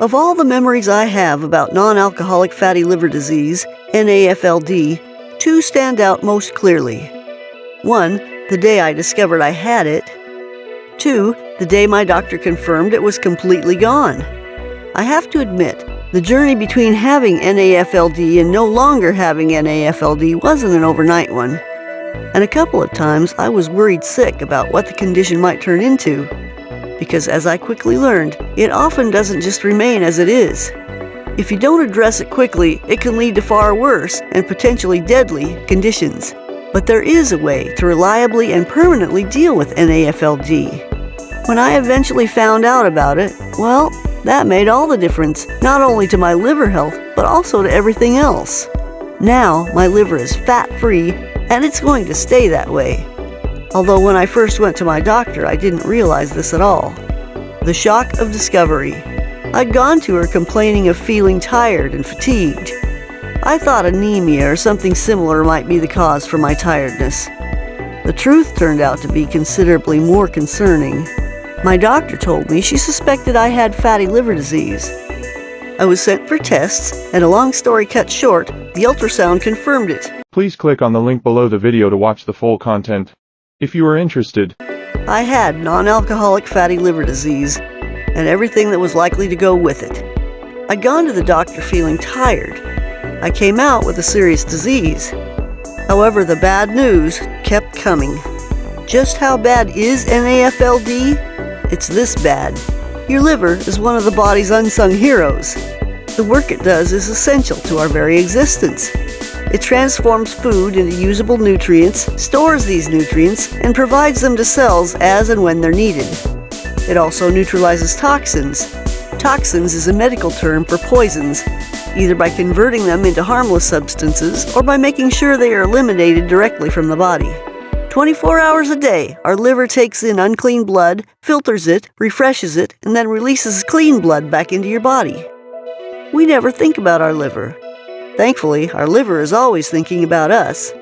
Of all the memories I have about non-alcoholic fatty liver disease, NAFLD, two stand out most clearly. One, the day I discovered I had it. Two, the day my doctor confirmed it was completely gone. I have to admit, the journey between having NAFLD and no longer having NAFLD wasn't an overnight one. And a couple of times I was worried sick about what the condition might turn into. Because as I quickly learned, it often doesn't just remain as it is. If you don't address it quickly, it can lead to far worse and potentially deadly conditions. But there is a way to reliably and permanently deal with NAFLD. When I eventually found out about it, well, that made all the difference, not only to my liver health, but also to everything else. Now, my liver is fat-free, and it's going to stay that way. Although when I first went to my doctor, I didn't realize this at all. The shock of discovery. I'd gone to her complaining of feeling tired and fatigued. I thought anemia or something similar might be the cause for my tiredness. The truth turned out to be considerably more concerning. My doctor told me she suspected I had fatty liver disease. I was sent for tests, and a long story cut short, the ultrasound confirmed it. Please click on the link below the video to watch the full content. If you are interested. I had non-alcoholic fatty liver disease, and everything that was likely to go with it. I'd gone to the doctor feeling tired. I came out with a serious disease. However, the bad news kept coming. Just how bad is NAFLD? It's this bad. Your liver is one of the body's unsung heroes. The work it does is essential to our very existence. It transforms food into usable nutrients, stores these nutrients, and provides them to cells as and when they're needed. It also neutralizes toxins. Toxins is a medical term for poisons, either by converting them into harmless substances or by making sure they are eliminated directly from the body. 24 hours a day, our liver takes in unclean blood, filters it, refreshes it, and then releases clean blood back into your body. We never think about our liver. Thankfully, our liver is always thinking about us.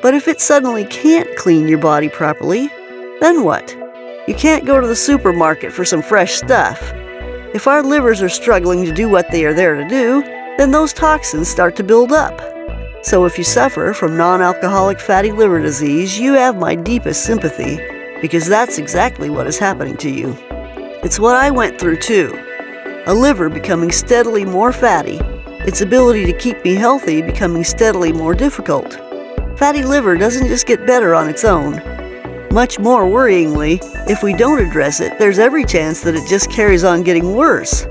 But if it suddenly can't clean your body properly, then what? You can't go to the supermarket for some fresh stuff. If our livers are struggling to do what they are there to do, then those toxins start to build up. So if you suffer from non-alcoholic fatty liver disease, you have my deepest sympathy, because that's exactly what is happening to you. It's what I went through too. A liver becoming steadily more fatty, its ability to keep me healthy becoming steadily more difficult. Fatty liver doesn't just get better on its own. Much more worryingly, if we don't address it, there's every chance that it just carries on getting worse.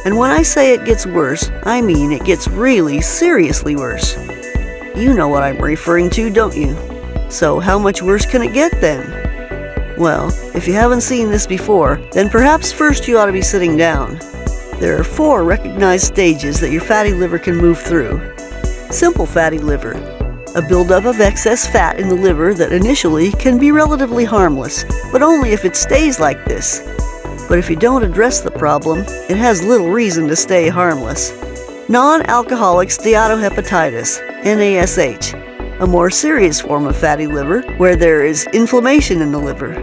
And when I say it gets worse, I mean it gets really seriously worse. You know what I'm referring to, don't you? So how much worse can it get then? Well, if you haven't seen this before, then perhaps first you ought to be sitting down. There are 4 recognized stages that your fatty liver can move through. Simple fatty liver, a buildup of excess fat in the liver that initially can be relatively harmless, but only if it stays like this. But if you don't address the problem, it has little reason to stay harmless. Non-alcoholic steatohepatitis, NASH, a more serious form of fatty liver where there is inflammation in the liver.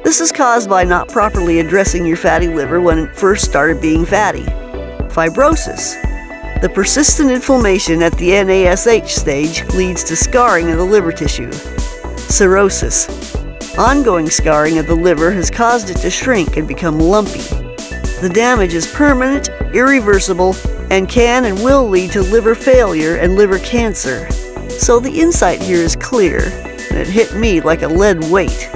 This is caused by not properly addressing your fatty liver when it first started being fatty. Fibrosis. The persistent inflammation at the NASH stage leads to scarring of the liver tissue. Cirrhosis. Ongoing scarring of the liver has caused it to shrink and become lumpy. The damage is permanent, irreversible, and can and will lead to liver failure and liver cancer. So the insight here is clear, and it hit me like a lead weight.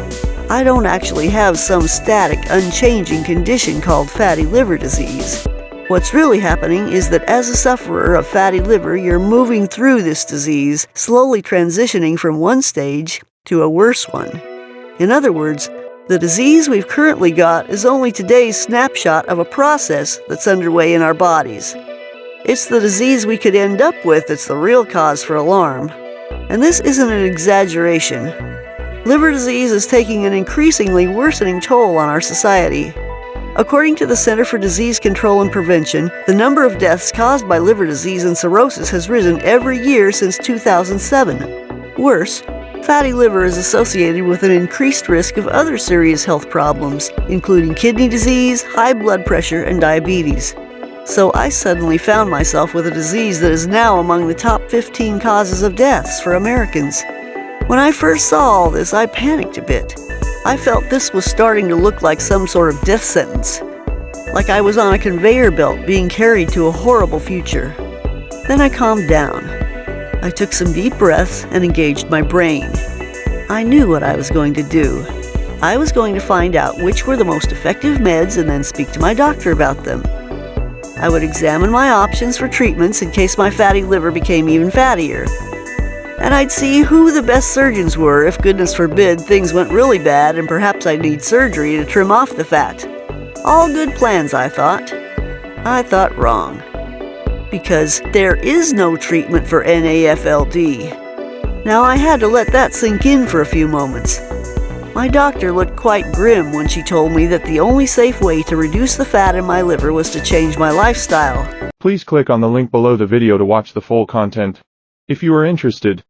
I don't actually have some static, unchanging condition called fatty liver disease. What's really happening is that as a sufferer of fatty liver, you're moving through this disease, slowly transitioning from one stage to a worse one. In other words, the disease we've currently got is only today's snapshot of a process that's underway in our bodies. It's the disease we could end up with that's the real cause for alarm. And this isn't an exaggeration. Liver disease is taking an increasingly worsening toll on our society. According to the Center for Disease Control and Prevention, the number of deaths caused by liver disease and cirrhosis has risen every year since 2007. Worse, fatty liver is associated with an increased risk of other serious health problems, including kidney disease, high blood pressure, and diabetes. So I suddenly found myself with a disease that is now among the top 15 causes of deaths for Americans. When I first saw all this, I panicked a bit. I felt this was starting to look like some sort of death sentence, like I was on a conveyor belt being carried to a horrible future. Then I calmed down. I took some deep breaths and engaged my brain. I knew what I was going to do. I was going to find out which were the most effective meds and then speak to my doctor about them. I would examine my options for treatments in case my fatty liver became even fattier. And I'd see who the best surgeons were if, goodness forbid, things went really bad and perhaps I'd need surgery to trim off the fat. All good plans, I thought. I thought wrong. Because there is no treatment for NAFLD. Now I had to let that sink in for a few moments. My doctor looked quite grim when she told me that the only safe way to reduce the fat in my liver was to change my lifestyle. Please click on the link below the video to watch the full content. If you are interested,